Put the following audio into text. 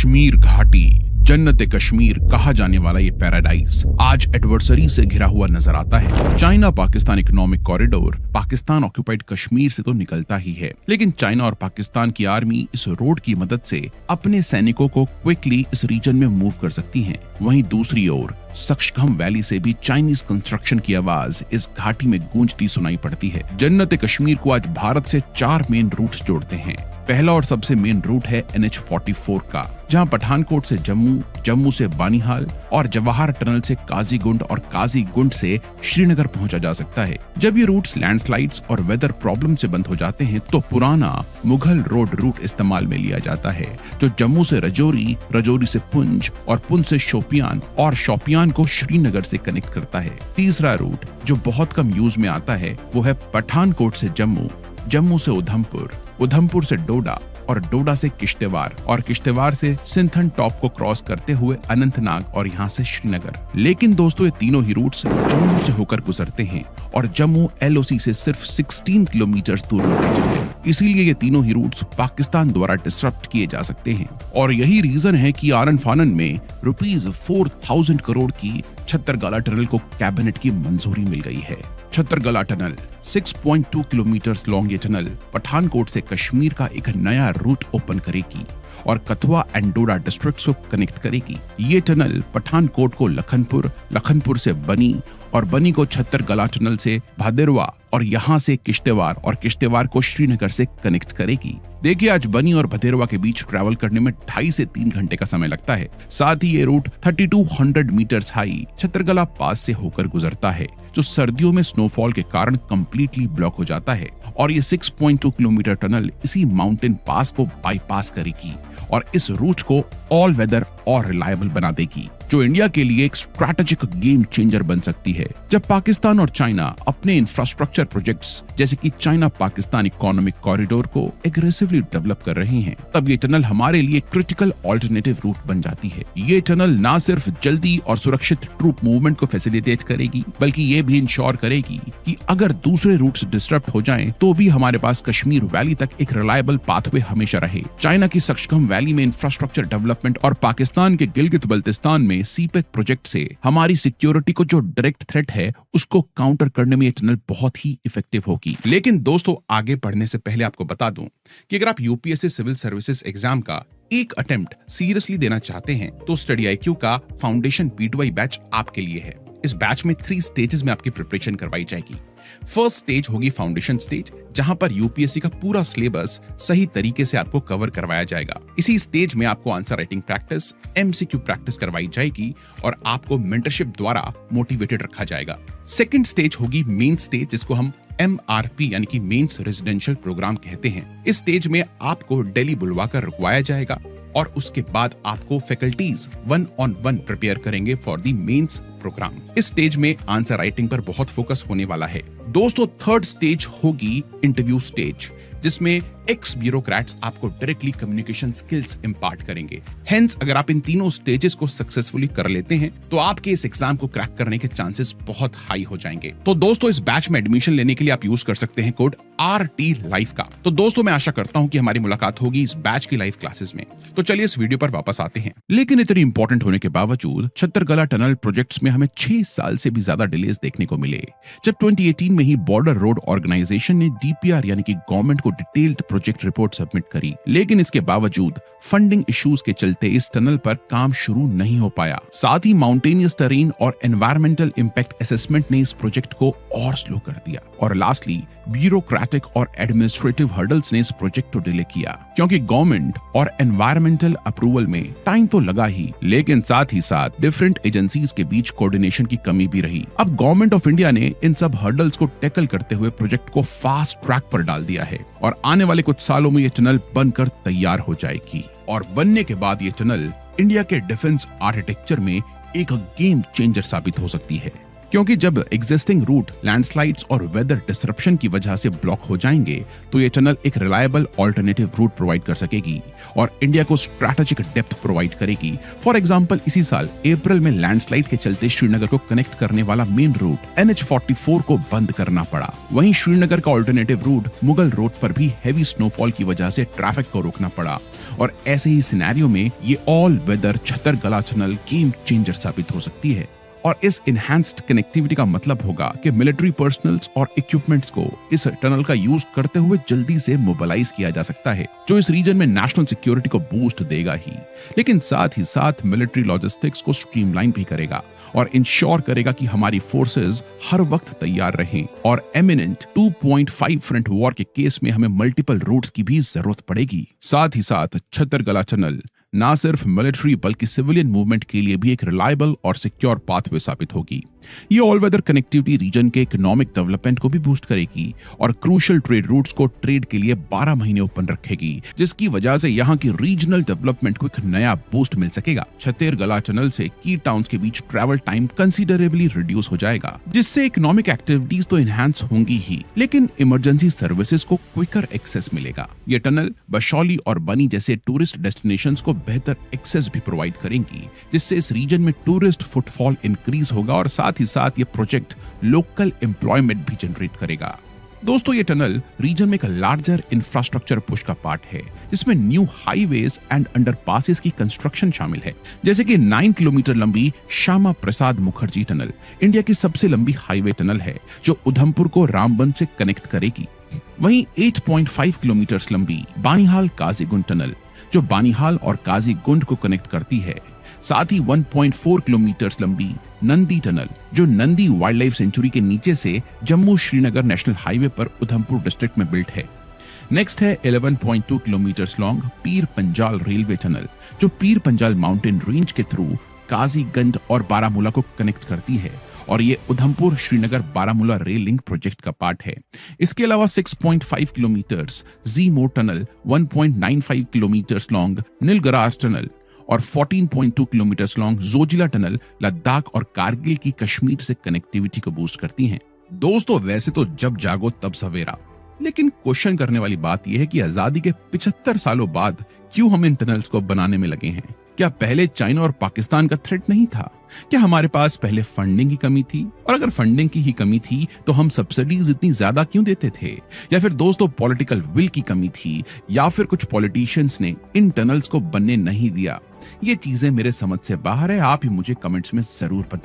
कश्मीर घाटी, जन्नत कश्मीर कहा जाने वाला ये पैराडाइज आज एडवर्सरी से घिरा हुआ नजर आता है। China Pakistan economic corridor Pakistan occupied Kashmir से तो निकलता ही है, लेकिन चाइना और पाकिस्तान की आर्मी इस रोड की मदद से अपने सैनिकों को क्विकली इस रीजन में मूव कर सकती है। वहीं दूसरी ओर सक्शखम वैली से भी चाइनीज कंस्ट्रक्शन की आवाज इस घाटी में गूंजती सुनाई पड़ती है। जन्नत कश्मीर को आज भारत से 4 मेन रूट्स जोड़ते हैं। पहला और सबसे मेन रूट है NH-44 का, जहां पठानकोट से जम्मू, जम्मू से बानीहाल और जवाहर टनल से काजीगुंड और काजीगुंड से श्रीनगर पहुंचा जा सकता है। जब ये रूट्स लैंडस्लाइड्स और वेदर प्रॉब्लम से बंद हो जाते हैं तो पुराना मुगल रोड रूट इस्तेमाल में लिया जाता है, जो जम्मू से रजौरी, रजौरी से पुंछ और पुंछ से शोपियान और शोपियान को श्रीनगर से कनेक्ट करता है। तीसरा रूट जो बहुत कम यूज में आता है वो है पठानकोट से जम्मू, जम्मू से उधमपुर, उधमपुर से डोडा और डोडा से किश्तवाड़ और किश्तवाड़ से सिंथन टॉप को क्रॉस करते हुए अनंतनाग और यहाँ से श्रीनगर। लेकिन दोस्तों ये तीनों ही रूट्स जम्मू से होकर गुजरते हैं और जम्मू LOC से सिर्फ 16 किलोमीटर दूर लोकेटेड है। इसीलिए ये तीनों ही रूट्स पाकिस्तान द्वारा डिसरप्ट किए जा सकते हैं और यही रीजन है कि आनन फानन में ₹4,000 करोड़ की छत्तरगला टनल को कैबिनेट की मंजूरी मिल गई है। छत्तरगला टनल 6.2 किलोमीटर लॉन्ग ये टनल पठानकोट से कश्मीर का एक नया रूट ओपन करेगी और कथुआ एंड डोडा डिस्ट्रिक्ट्स को कनेक्ट करेगी। ये टनल पठानकोट को लखनपुर, लखनपुर से बनी और बनी को छत्तरगला टनल से भदेरवा और यहाँ से किश्तवाड़ और किश्तवाड़ को श्रीनगर से कनेक्ट करेगी। देखिए आज बनी और भदेरवा के बीच ट्रैवल करने में 2.5 से 3 घंटे का समय लगता है। साथ ही ये रूट 3200 मीटर्स हाई छत्तरगला पास से होकर गुजरता है, जो सर्दियों में स्नोफॉल के कारण कंप्लीटली ब्लॉक हो जाता है और ये 6.2 किलोमीटर टनल इसी माउंटेन पास को बाईपास करेगी और इस रूट को ऑल वेदर और रिलायबल बना देगी, जो इंडिया के लिए एक स्ट्रैटेजिक गेम चेंजर बन सकती है। जब पाकिस्तान और चाइना अपने इंफ्रास्ट्रक्चर प्रोजेक्ट्स जैसे कि चाइना पाकिस्तान इकोनॉमिक कॉरिडोर को एग्रेसिवली डेवलप कर रहे हैं, तब ये टनल हमारे लिए क्रिटिकल ऑल्टरनेटिव रूट बन जाती है। ये टनल ना सिर्फ जल्दी और सुरक्षित ट्रूप मूवमेंट को फैसिलिटेट करेगी, बल्कि ये भी इंश्योर करेगी कि अगर दूसरे रूट्स डिस्टर्ब हो जाएं, तो भी हमारे पास कश्मीर वैली तक एक रिलायबल पाथवे हमेशा रहे। चाइना की सक्शखम वैली में इंफ्रास्ट्रक्चर डेवलपमेंट और पाकिस्तान के गिलगित बल्तिस्तान में सीपेक प्रोजेक्ट से हमारी सिक्योरिटी को जो डायरेक्ट थ्रेट है उसको काउंटर करने में ये टनल बहुत ही इफेक्टिव होगी। लेकिन दोस्तों आगे बढ़ने से पहले आपको बता दूं कि अगर आप UPSC सिविल सर्विसेज एग्जाम का एक अटेम्प्ट सीरियसली देना चाहते हैं तो स्टडी IQ का फाउंडेशन P2I बैच आपके लिए है। इस बैच में 3 स्टेजेस में आपकी प्रिपरेशन करवाई जाएगी। फर्स्ट स्टेज होगी फाउंडेशन स्टेज, जहां पर UPSC का पूरा सिलेबस सही तरीके से आपको कवर करवाया जाएगा। इसी स्टेज में आपको answer writing practice, MCQ practice करवाई जाएगी और आपको मेंटरशिप द्वारा मोटिवेटेड रखा जाएगा। सेकंड स्टेज होगी मेन स्टेज, जिसको हम MRP यानी कि मेंस रेजिडेंशियल प्रोग्राम कहते हैं। इस स्टेज में आपको दिल्ली बुलवाकर रुकवाया जाएगा और उसके बाद आपको फैकल्टीज 1-on-1 प्रिपेयर करेंगे फॉर द मेंस प्रोग्राम। इस स्टेज में आंसर राइटिंग पर बहुत फोकस होने वाला है। दोस्तों थर्ड स्टेज होगी इंटरव्यू स्टेज, जिसमें एक्स ब्यूरोक्रेट्स आपको डायरेक्टली कम्युनिकेशन स्किल्स इंपार्ट करेंगे। हेंस अगर आप इन तीनों स्टेजेस को सक्सेसफुली कर लेते हैं तो आपके इस एग्जाम को क्रैक करने के चांसेस बहुत हाई हो जाएंगे। तो दोस्तों इस बैच में एडमिशन लेने के लिए आप यूज कर सकते हैं कोड RT लाइव का। तो दोस्तों मैं आशा करता हूं कि हमारी मुलाकात होगी इस बैच की लाइव क्लासेस में। तो चलिए इस वीडियो पर वापस आते हैं। लेकिन इतनी इंपॉर्टेंट होने के बावजूद छत्तरगला टनल प्रोजेक्ट्स में हमें 6 साल से भी ज्यादा डिलेज देखने को मिले। जब 2018 में ही बॉर्डर रोड ऑर्गेनाइजेशन ने DPR यानी कि गवर्नमेंट को डिटेल्ड प्रोजेक्ट रिपोर्ट सबमिट करी, लेकिन इसके बावजूद फंडिंग इश्यूज के चलते इस टनल पर काम शुरू नहीं हो पाया। साथ ही माउंटेनियस टेरेन और एनवायरमेंटल इंपैक्ट असेसमेंट ने इस प्रोजेक्ट को और स्लो कर दिया और लास्टली ब्यूरोक्रेटिक और एडमिनिस्ट्रेटिव हर्डल्स ने इस प्रोजेक्ट को डिले किया, क्योंकि गवर्नमेंट और एनवायरमेंटल अप्रूवल में टाइम तो लगा ही, लेकिन साथ ही साथ डिफरेंट एजेंसीज के बीच कोऑर्डिनेशन की कमी भी रही। अब गवर्नमेंट ऑफ इंडिया ने इन सब हर्डल्स को टैकल करते हुए प्रोजेक्ट को फास्ट ट्रैक पर डाल दिया है और आने वाले कुछ सालों में ये टनल बनकर तैयार हो जाएगी और बनने के बाद ये टनल इंडिया के डिफेंस आर्किटेक्चर में एक गेम चेंजर साबित हो सकती है। क्योंकि जब एग्जिस्टिंग रूट लैंडस्लाइड्स और वेदर डिसरप्शन की वजह से ब्लॉक हो जाएंगे तो ये टनल एक रिलायबल ऑल्टरनेटिव रूट प्रोवाइड कर सकेगी और इंडिया को स्ट्रैटेजिक डेप्थ प्रोवाइड करेगी। फॉर एग्जांपल, इसी साल अप्रैल में लैंडस्लाइड के चलते श्रीनगर को कनेक्ट करने वाला मेन रूट NH-44 को बंद करना पड़ा। वहीं श्रीनगर का ऑल्टरनेटिव रूट मुगल रोड पर भी हैवी स्नोफॉल की वजह से ट्रैफिक को रोकना पड़ा और ऐसे ही सिनेरियो में ये all weather Chhatargala tunnel game changer साबित हो सकती है। और इस इनहैंस्ड कनेक्टिविटी का मतलब होगा कि मिलिट्री पर्सनल्स और इक्विपमेंट्स को इस टनल का यूज करते हुए जल्दी से मोबिलाइज किया जा सकता है, जो इस रीजन में नेशनल सिक्योरिटी को बूस्ट देगा ही, लेकिन साथ ही साथ मिलिट्री लॉजिस्टिक्स को स्ट्रीमलाइन भी करेगा और इंश्योर करेगा कि हमारी फोर्सेस हर वक्त तैयार रहें। और एमिनेंट 2.5 फ्रंट वॉर के केस में हमें मल्टीपल रूट्स की भी जरूरत पड़ेगी। साथ ही साथ छतरगला टनल ना सिर्फ मिलिट्री बल्कि सिविलियन मूवमेंट के लिए भी एक रिलायबल और सिक्योर पाथवे साबित होगी। ये ऑल वेदर कनेक्टिविटी रीजन के इकोनॉमिक डेवलपमेंट को भी बूस्ट करेगी और क्रूशियल ट्रेड रूट्स को ट्रेड के लिए 12 महीने ओपन रखेगी, जिसकी वजह से यहाँ की रीजनल डेवलपमेंट को एक नया बूस्ट मिल सकेगा। छतरगला टनल से की टाउन्स के बीच ट्रैवल टाइम कंसीडरेबली रिड्यूस हो जाएगा, जिससे इकोनॉमिक एक्टिविटीज तो एनहांस होंगी ही, लेकिन इमरजेंसी सर्विसेज को क्विकर एक्सेस मिलेगा। ये टनल बशौली और बनी जैसे टूरिस्ट डेस्टिनेशंस को बेहतर एक्सेस भी प्रोवाइड करेंगी, जिससे इस रीजन में टूरिस्ट फुटफॉल इंक्रीज होगा और साथ ही साथ ये प्रोजेक्ट लोकल एम्प्लॉयमेंट भी जनरेट करेगा। दोस्तों, ये टनल रीजन में एक लार्जर इंफ्रास्ट्रक्चर पुश का पार्ट है, जिसमें न्यू हाईवेज एंड अंडरपासेस की कंस्ट्रक्शन शामिल है, जैसे कि 9 किलोमीटर लंबी श्यामा प्रसाद मुखर्जी टनल इंडिया की सबसे लंबी हाईवे टनल है, जो उधमपुर को रामबन से कनेक्ट करेगी। वहीं 8.5 किलोमीटर लंबी बानीहाल काजीगुंड टनल, जो बानीहाल और काजीगुंड को कनेक्ट करती है। साथ ही 1.4 किलोमीटर लंबी नंदी टनल, जो नंदी वाइल्ड लाइफ सेंचुरी के नीचे से जम्मू श्रीनगर नेशनल हाईवे पर उधमपुर डिस्ट्रिक्ट में बिल्ट है। नेक्स्ट है 11.2 kilometre long Pir Panjal railway tunnel, जो पीर पंजाल माउंटेन रेंज के थ्रू काजीगंज और बारामूला को कनेक्ट करती है और ये Udhampur Srinagar Baramulla rail link project का पार्ट है। इसके अलावा 6.5 kilometre Z-Morh tunnel, 1.95 kilometre long Nilgrar tunnel और 14.2 kilometre long Zojila tunnel Ladakh और कारगिल की कश्मीर से कनेक्टिविटी को बूस्ट करती हैं। दोस्तों, वैसे तो जब जागो तब सवेरा, लेकिन क्वेश्चन करने वाली बात यह है कि आजादी के 75 सालों बाद क्यों हम इन टनल्स को बनाने में लगे हैं? क्या पहले चाइना और पाकिस्तान का थ्रेट नहीं था? क्या हमारे पास पहले फंडिंग की कमी थी? और अगर फंडिंग की ही कमी थी तो हम सब्सिडीज इतनी ज्यादा क्यों देते थे? या फिर दोस्तों पॉलिटिकल विल की कमी थी? या फिर कुछ पॉलिटिशियंस ने इन टनल्स को बनने नहीं दिया? ये चीजें मेरे समझ से बाहर है, आप ही मुझे कमेंट्स में जरूर बताएं।